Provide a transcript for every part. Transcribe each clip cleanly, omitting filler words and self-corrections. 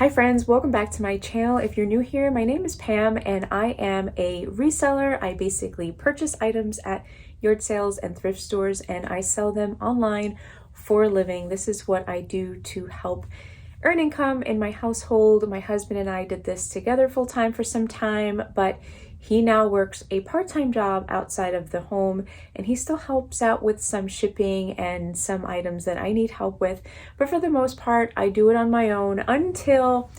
Hi friends, welcome back to my channel. If you're new here, my name is Pam and I am a reseller. I basically purchase items at yard sales and thrift stores and I sell them online for a living. This is what I do to help earn income in my household. My husband and I did this together full-time for some time, but he now works a part-time job outside of the home and he still helps out with some shipping and some items that I need help with. But for the most part, I do it on my own until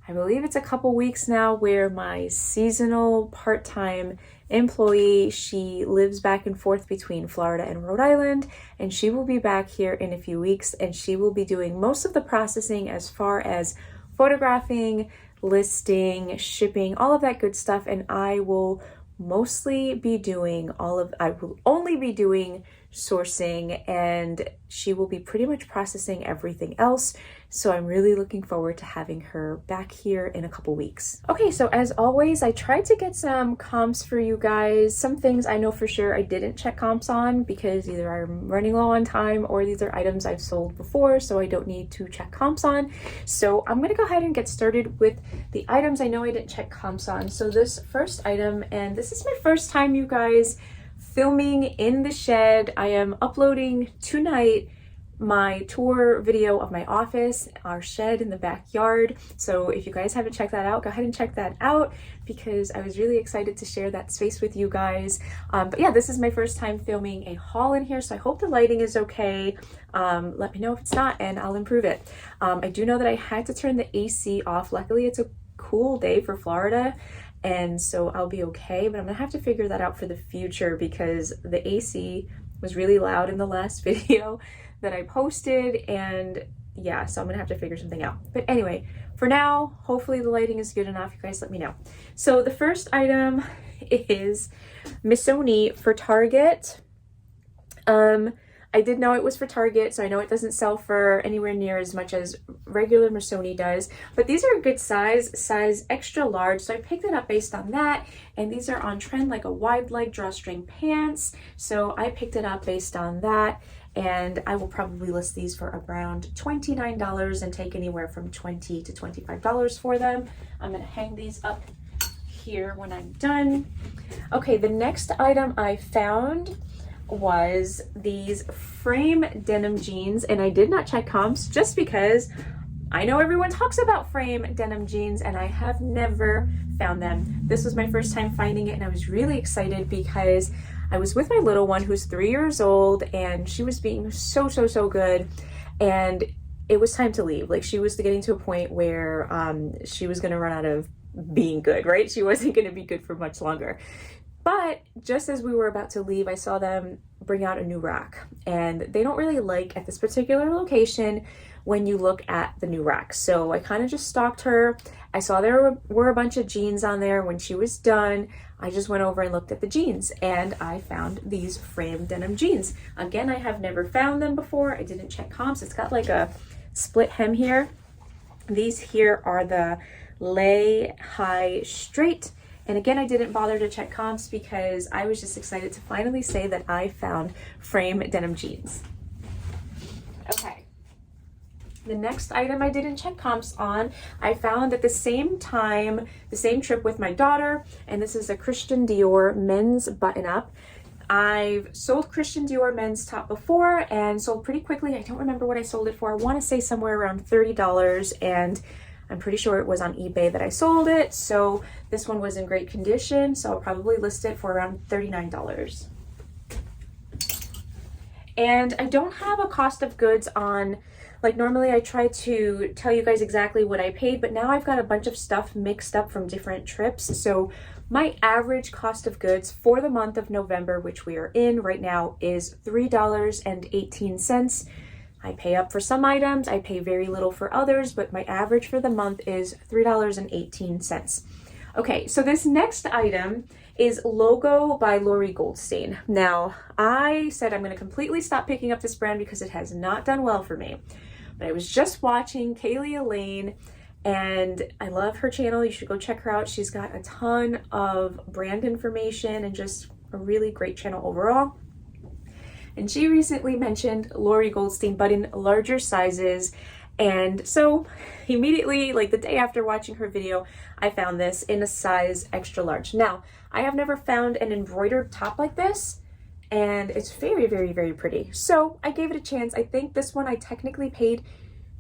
I believe it's a couple weeks now where my seasonal part-time employee, she lives back and forth between Florida and Rhode Island, and she will be back here in a few weeks and she will be doing most of the processing as far as photographing, listing, shipping, all of that good stuff, and I will mostly be doing I will only be doing sourcing and she will be pretty much processing everything else. So I'm really looking forward to having her back here in a couple weeks. Okay, so as always, I tried to get some comps for you guys. Some things I know for sure I didn't check comps on because either I'm running low on time or these are items I've sold before, so I don't need to check comps on. So I'm gonna go ahead and get started with the items I know I didn't check comps on. So this first item, and this is my first time, you guys, filming in the shed. I am uploading tonight my tour video of my office, our shed in the backyard. So if you guys haven't checked that out, go ahead and check that out because I was really excited to share that space with you guys. But yeah, this is my first time filming a haul in here, so I hope the lighting is okay. Let me know if it's not and I'll improve it. I do know that I had to turn the AC off. Luckily, it's a cool day for Florida, and so I'll be okay, but I'm gonna have to figure that out for the future because the AC was really loud in the last video that I posted, and yeah, so I'm gonna have to figure something out. But anyway, for now, hopefully the lighting is good enough. You guys let me know. So the first item is Missoni for Target. I did know it was for Target, so I know it doesn't sell for anywhere near as much as regular Missoni does, but these are a good size extra large, so I picked it up based on that, and these are on trend, like a wide leg drawstring pants, so I picked it up based on that, and I will probably list these for around $29 and take anywhere from $20 to $25 for them. I'm gonna hang these up here when I'm done. Okay, the next item I found was these frame denim jeans, and I did not check comps just because I know everyone talks about frame denim jeans and I have never found them. This was my first time finding it and I was really excited because I was with my little one who's 3 years old and she was being so good, and it was time to leave. Like, she was getting to a point where she was gonna run out of being good, right? She wasn't gonna be good for much longer. But just as we were about to leave, I saw them bring out a new rack, and they don't really like at this particular location when you look at the new rack. So I kind of just stalked her. I saw there were a bunch of jeans on there. When she was done, I just went over and looked at the jeans and I found these frame denim jeans. Again, I have never found them before. I didn't check comps. It's got like a split hem here. These here are the lay high straight. And again, I didn't bother to check comps because I was just excited to finally say that I found frame denim jeans. Okay. The next item I didn't check comps on, I found at the same time, the same trip with my daughter, and this is a Christian Dior men's button-up. I've sold Christian Dior men's top before and sold pretty quickly. I don't remember what I sold it for. I want to say somewhere around $30, and I'm pretty sure it was on eBay that I sold it. So this one was in great condition, so I'll probably list it for around $39. And I don't have a cost of goods on, like normally I try to tell you guys exactly what I paid, but now I've got a bunch of stuff mixed up from different trips. So my average cost of goods for the month of November, which we are in right now, is $3.18. I pay up for some items, I pay very little for others, but my average for the month is $3.18. Okay, so this next item is Logo by Lori Goldstein. Now, I said I'm gonna completely stop picking up this brand because it has not done well for me. But I was just watching Kaylee Elaine, and I love her channel. You should go check her out. She's got a ton of brand information and just a really great channel overall. And she recently mentioned Lori Goldstein, but in larger sizes. And so immediately, like the day after watching her video, I found this in a size extra large. Now, I have never found an embroidered top like this, and it's very, very, very pretty. So I gave it a chance. I think this one I technically paid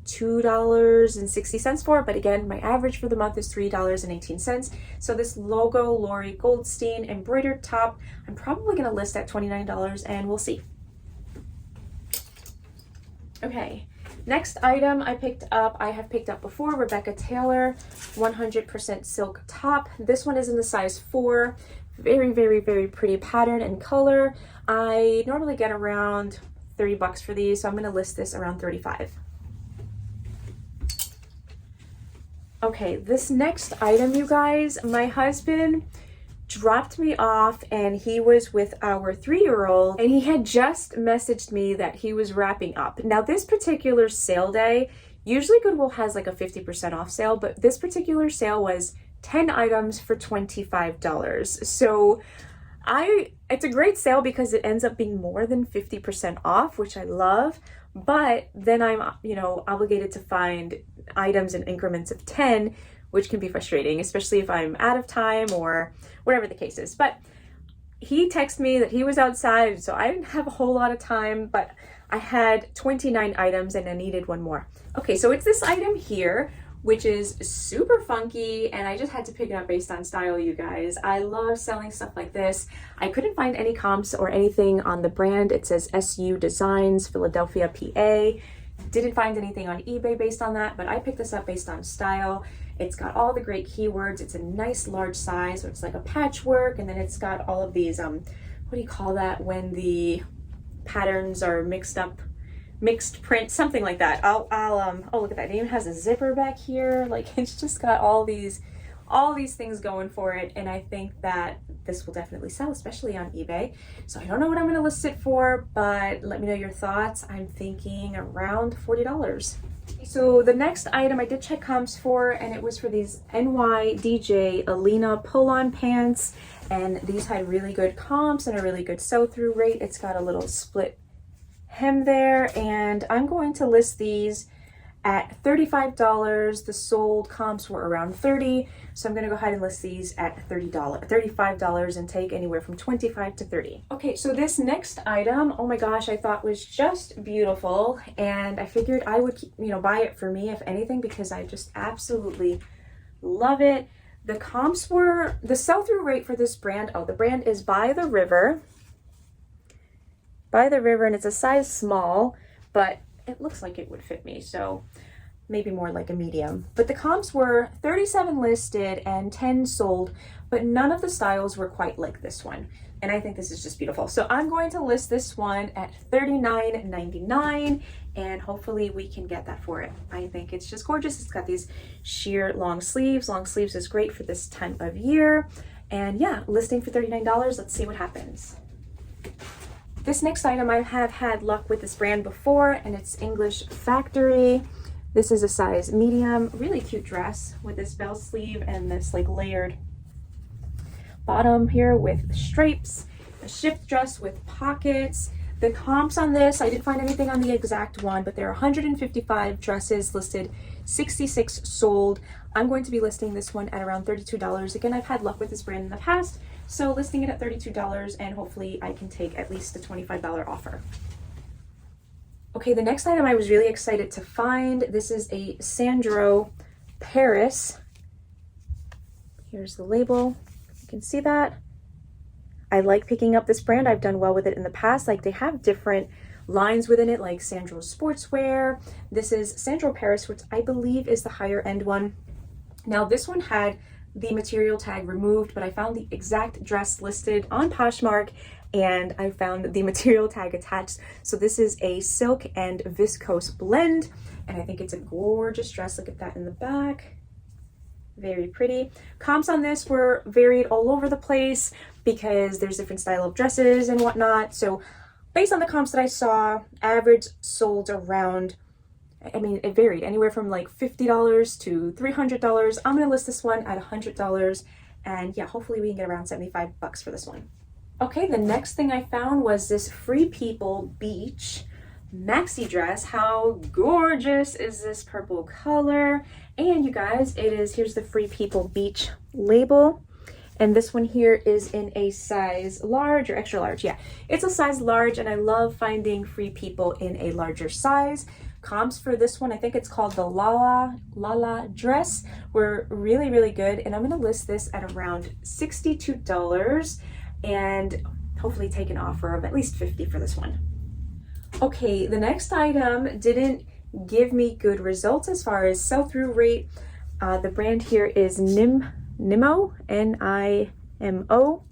$2.60 for, but again, my average for the month is $3.18. So this logo Lori Goldstein embroidered top, I'm probably gonna list at $29 and we'll see. Okay, next item I have picked up before, Rebecca Taylor 100% silk top. This one is in the size 4. Very, very, very pretty pattern and color. I normally get around 30 bucks for these, so I'm gonna list this around 35. Okay, this next item, you guys, my husband dropped me off and he was with our 3-year-old and he had just messaged me that he was wrapping up. Now this particular sale day, usually Goodwill has like a 50% off sale, but this particular sale was 10 items for $25. So it's a great sale because it ends up being more than 50% off, which I love. But then I'm, obligated to find items in increments of 10, which can be frustrating, especially if I'm out of time or whatever the case is. But he texted me that he was outside, so I didn't have a whole lot of time, but I had 29 items and I needed one more. Okay, so it's this item here, which is super funky, and I just had to pick it up based on style, you guys. I love selling stuff like this. I couldn't find any comps or anything on the brand. It says SU Designs, Philadelphia, PA. Didn't find anything on eBay based on that, but I picked this up based on style. It's got all the great keywords. It's a nice large size, so it's like a patchwork, and then it's got all of these, what do you call that when the patterns are mixed print, something like that. Oh, look at that. It even has a zipper back here. Like, it's just got all these things going for it, and I think that this will definitely sell, especially on eBay. So I don't know what I'm going to list it for, but let me know your thoughts. I'm thinking around $40. So the next item I did check comps for, and it was for these NYDJ Alina pull-on pants, and these had really good comps and a really good sew-through rate. It's got a little split hem there, and I'm going to list these at $35. The sold comps were around 30, so I'm going to go ahead and list these at $35 and take anywhere from 25 to 30. Okay, so this next item, oh my gosh, I thought was just beautiful, and I figured I would, buy it for me if anything, because I just absolutely love it. The comps were, the sell-through rate for this brand, the brand is By the River, and it's a size small, but it looks like it would fit me, so maybe more like a medium. But the comps were 37 listed and 10 sold, but none of the styles were quite like this one, and I think this is just beautiful. So I'm going to list this one at $39.99, and hopefully we can get that for it. I think it's just gorgeous. It's got these sheer long sleeves. Long sleeves is great for this time of year, and yeah, listing for $39. Let's see what happens. This next item, I have had luck with this brand before, and it's English Factory. This is a size medium, really cute dress with this bell sleeve and this like layered bottom here with stripes, a shift dress with pockets. The comps on this, I didn't find anything on the exact one, but there are 155 dresses listed, 66 sold. I'm going to be listing this one at around $32. Again, I've had luck with this brand in the past, so listing it at $32, and hopefully I can take at least a $25 offer. Okay, the next item I was really excited to find. This is a Sandro Paris. Here's the label. You can see that. I like picking up this brand. I've done well with it in the past. Like, they have different lines within it, like Sandro Sportswear. This is Sandro Paris, which I believe is the higher end one. Now, this one had the material tag removed, but I found the exact dress listed on Poshmark, and I found the material tag attached. So this is a silk and viscose blend, and I think it's a gorgeous dress. Look at that in the back. Very pretty. Comps on this were varied all over the place because there's different style of dresses and whatnot. So based on the comps that I saw, average sold around, I mean, it varied anywhere from like $50 to $300. I'm going to list this one at $100, and yeah, hopefully we can get around 75 bucks for this one. Okay, the next thing I found was this Free People Beach maxi dress. How gorgeous is this purple color? And you guys, here's the Free People Beach label. And this one here is in a size large or extra large. Yeah, it's a size large, and I love finding Free People in a larger size. Comps for this one, I think it's called the Lala dress, were really, really good. And I'm gonna list this at around $62 and hopefully take an offer of at least $50 for this one. Okay, the next item didn't give me good results as far as sell-through rate. The brand here is Nimo, N-I-M-O.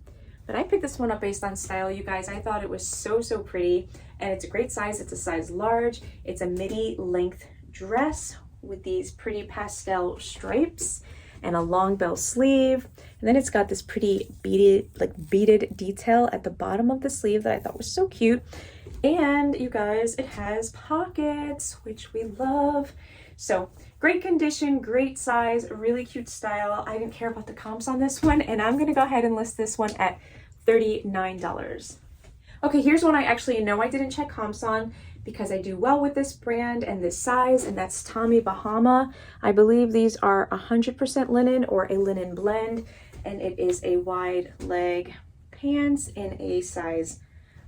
But I picked this one up based on style, you guys. I thought it was so pretty, and it's a great size. It's a size large. It's a midi length dress with these pretty pastel stripes and a long bell sleeve. And then it's got this pretty beaded detail at the bottom of the sleeve that I thought was so cute. And you guys, it has pockets, which we love. So great condition, great size, really cute style. I didn't care about the comps on this one, and I'm gonna go ahead and list this one at $39. Okay, here's one I actually know I didn't check comps on because I do well with this brand and this size, and that's Tommy Bahama. I believe these are 100% linen or a linen blend, and it is a wide leg pants in a size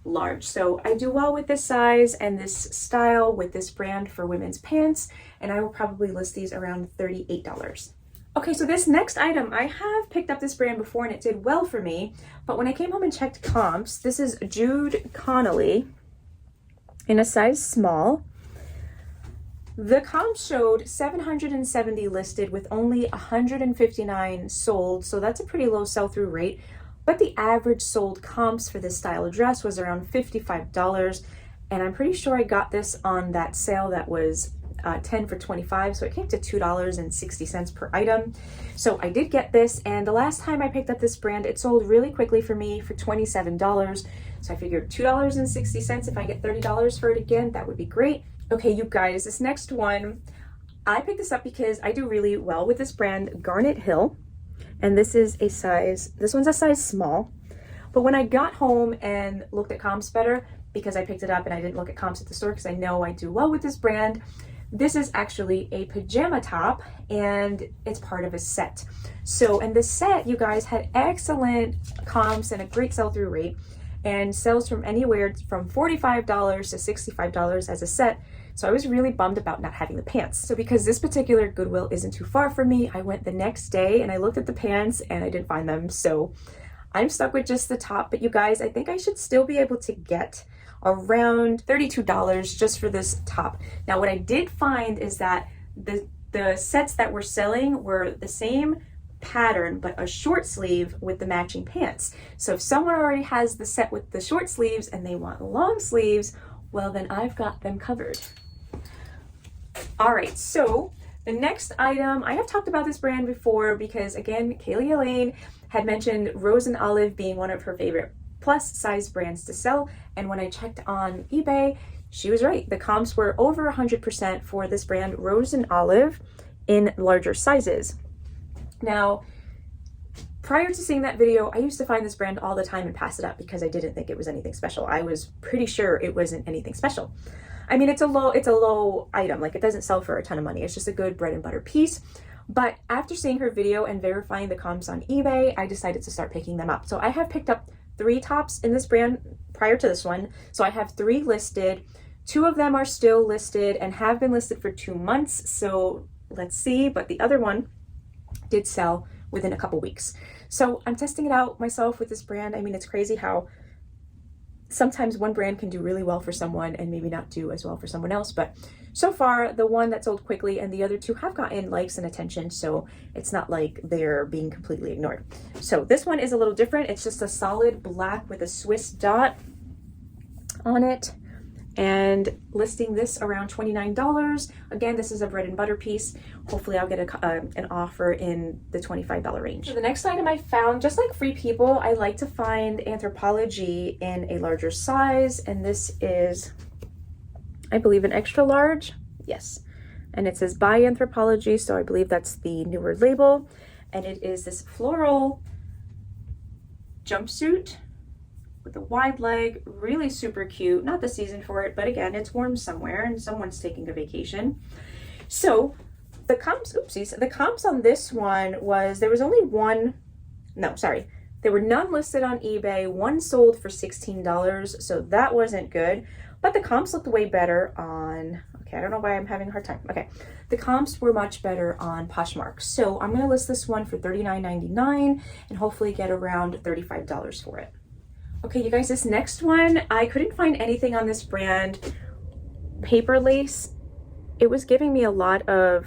large. So I do well with this size and this style with this brand for women's pants, and I will probably list these around $38. Okay, so this next item, I have picked up this brand before and it did well for me, but when I came home and checked comps, this is Jude Connolly in a size small. The comps showed 770 listed with only 159 sold, so that's a pretty low sell-through rate. But the average sold comps for this style of dress was around $55, and I'm pretty sure I got this on that sale that was 10 for $25, so it came to $2.60 per item. So I did get this, and the last time I picked up this brand, it sold really quickly for me for $27. So I figured $2.60, if I get $30 for it again, that would be great. Okay, you guys, this next one, I picked this up because I do really well with this brand, Garnet Hill. And this one's a size small. But when I got home and looked at comps better, because I picked it up and I didn't look at comps at the store because I know I do well with this brand, this is actually a pajama top and it's part of a set. So, and this set, you guys, had excellent comps and a great sell-through rate, and sells from anywhere from $45 to $65 as a set. So I was really bummed about not having the pants. So because this particular Goodwill isn't too far from me, I went the next day and I looked at the pants and I didn't find them. So I'm stuck with just the top. But you guys, I think I should still be able to get around $32 just for this top. Now, what I did find is that the sets that were selling were the same pattern, but a short sleeve with the matching pants. So if someone already has the set with the short sleeves and they want long sleeves, well, then I've got them covered. All right, so the next item, I have talked about this brand before because, again, Kaylee Elaine had mentioned Rose and Olive being one of her favorite plus size brands to sell. And when I checked on eBay, she was right. The comps were over 100% for this brand, Rose and Olive, in larger sizes. Now, prior to seeing that video, I used to find this brand all the time and pass it up because I didn't think it was anything special. I was pretty sure it wasn't anything special. I mean, it's a low item. Like, it doesn't sell for a ton of money. It's just a good bread and butter piece. But after seeing her video and verifying the comps on eBay, I decided to start picking them up. So I have picked up 3 tops in this brand prior to this one. So I have 3 listed. 2 of them are still listed and have been listed for 2 months. So let's see. But the other one did sell within a couple weeks. So I'm testing it out myself with this brand. I mean, it's crazy how sometimes one brand can do really well for someone and maybe not do as well for someone else. But so far, the one that sold quickly and the other 2 have gotten likes and attention. So it's not like they're being completely ignored. So this one is a little different. It's just a solid black with a Swiss dot on it. And listing this around $29. Again, this is a bread and butter piece. Hopefully I'll get an offer in the $25 range. So the next item I found, just like Free People, I like to find Anthropologie in a larger size. And this is, I believe, an extra large. Yes. And it says by Anthropologie, so I believe that's the newer label. And it is this floral jumpsuit with a wide leg, really super cute. Not the season for it, but again, it's warm somewhere and someone's taking a vacation. So the comps, oopsies, the comps on this one was, there was only one, no, sorry. There were none listed on eBay, one sold for $16, so that wasn't good. But the comps looked way better on, okay, I don't know why I'm having a hard time. Okay, the comps were much better on Poshmark. So I'm gonna list this one for $39.99 and hopefully get around $35 for it. Okay, you guys, this next one, I couldn't find anything on this brand. Paper lace, it was giving me a lot of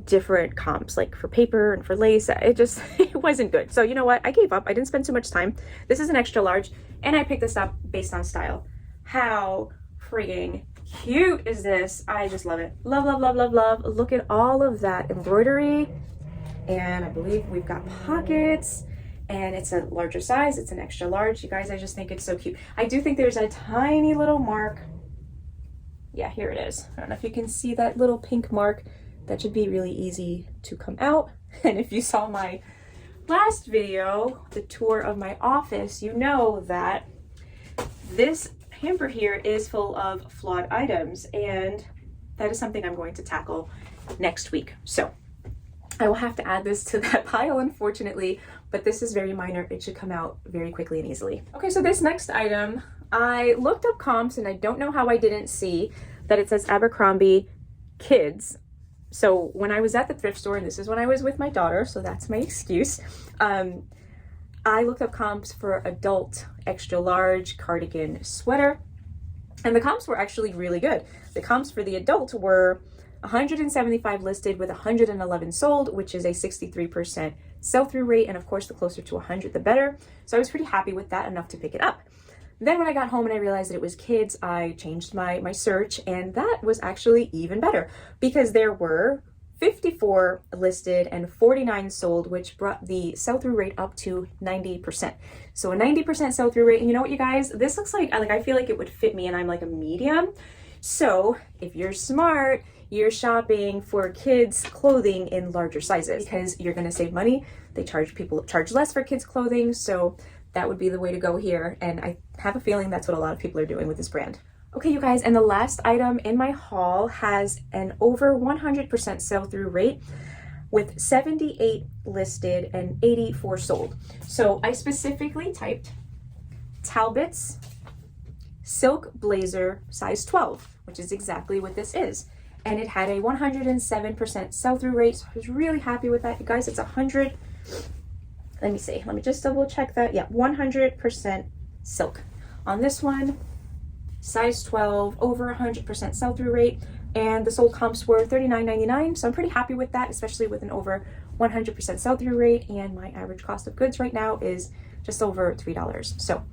different comps, like for paper and for lace. It wasn't good. So you know what? I gave up. I didn't spend too much time. This is an extra large, and I picked this up based on style. How frigging cute is this? I just love it. Love, love, love, love, love. Look at all of that embroidery. And I believe we've got pockets, and it's a larger size. It's an extra large. You guys, I just think it's so cute. I do think there's a tiny little mark. Yeah, here it is. I don't know if you can see that little pink mark. That should be really easy to come out. And if you saw my last video, the tour of my office, you know that this hamper here is full of flawed items, and that is something I'm going to tackle next week. So I will have to add this to that pile, unfortunately, but this is very minor. It should come out very quickly and easily. Okay, so this next item, I looked up comps and I don't know how I didn't see that it says Abercrombie Kids. So when I was at the thrift store, and this is when I was with my daughter, so that's my excuse, I looked up comps for adult extra large cardigan sweater, and the comps were actually really good. The comps for the adult were 175 listed with 111 sold, which is a 63% sell-through rate, and of course the closer to 100 the better. So I was pretty happy with that, enough to pick it up. Then when I got home and I realized that it was kids, I changed my search, and that was actually even better because there were 54 listed and 49 sold, which brought the sell-through rate up to 90%. So a 90% sell-through rate, and you know what, you guys, this looks like I feel like it would fit me, and I'm like a medium. So if you're smart, you're shopping for kids clothing in larger sizes because you're going to save money. They charge less for kids clothing, so that would be the way to go here, and I have a feeling that's what a lot of people are doing with this brand. Okay, you guys, and the last item in my haul has an over 100% sell-through rate with 78 listed and 84 sold. So I specifically typed Talbot's silk blazer size 12, which is exactly what this is. And it had a 107% sell-through rate, so I was really happy with that. You guys, it's 100, let me see, let me just double check that. Yeah, 100% silk. On this one, size 12, over 100% sell-through rate, and the sold comps were $39.99, so I'm pretty happy with that, especially with an over 100% sell-through rate, and my average cost of goods right now is just over $3. So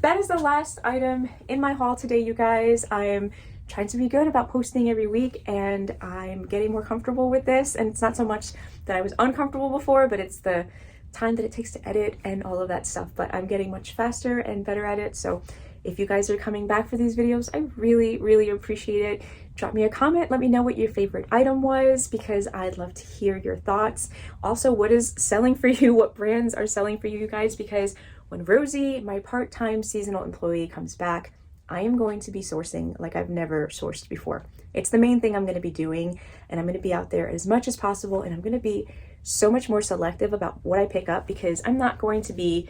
that is the last item in my haul today, you guys. I am trying to be good about posting every week, and I'm getting more comfortable with this, and it's not so much that I was uncomfortable before, but it's the time that it takes to edit and all of that stuff, but I'm getting much faster and better at it. So if you guys are coming back for these videos, I really appreciate it. Drop me a comment, let me know what your favorite item was, because I'd love to hear your thoughts. Also, what is selling for you? What brands are selling for you guys? Because when Rosie, my part-time seasonal employee, comes back, I am going to be sourcing like I've never sourced before. It's the main thing I'm going to be doing, and I'm going to be out there as much as possible, and I'm going to be so much more selective about what I pick up because I'm not going to be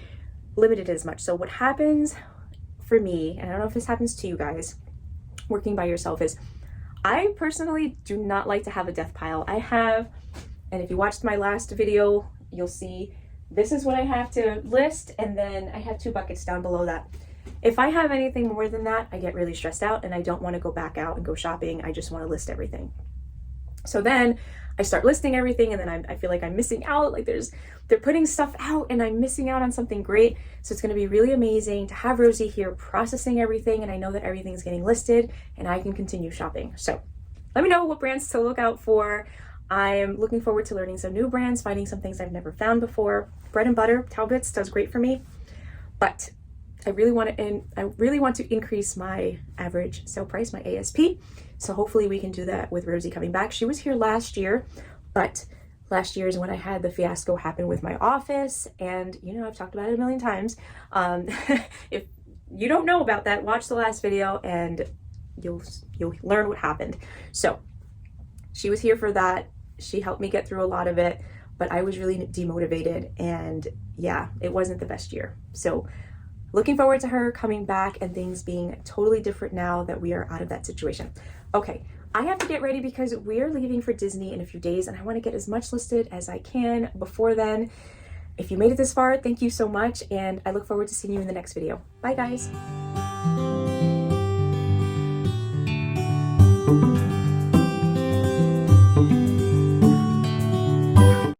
limited as much. So what happens for me, and I don't know if this happens to you guys working by yourself, is I personally do not like to have a death pile. I have, and if you watched my last video, you'll see this is what I have to list, and then I have 2 buckets down below that. If I have anything more than that, I get really stressed out and I don't want to go back out and go shopping. I just want to list everything. So then I start listing everything, and then I feel like I'm missing out. Like they're putting stuff out and I'm missing out on something great. So it's going to be really amazing to have Rosie here processing everything, and I know that everything's getting listed and I can continue shopping. So let me know what brands to look out for. I am looking forward to learning some new brands, finding some things I've never found before. Bread and butter, Talbot's does great for me, but I really want to increase my average sale price, my ASP. So hopefully we can do that with Rosie coming back. She was here last year, but Last year is when I had the fiasco happen with my office, and you know, I've talked about it a million times. If you don't know about that, watch the last video and you'll learn what happened. So she was here for that. She helped me get through a lot of it, but I was really demotivated, and yeah, it wasn't the best year. So looking forward to her coming back and things being totally different now that we are out of that situation. Okay, I have to get ready because we're leaving for Disney in a few days, and I want to get as much listed as I can before then. If you made it this far, thank you so much, and I look forward to seeing you in the next video. Bye guys.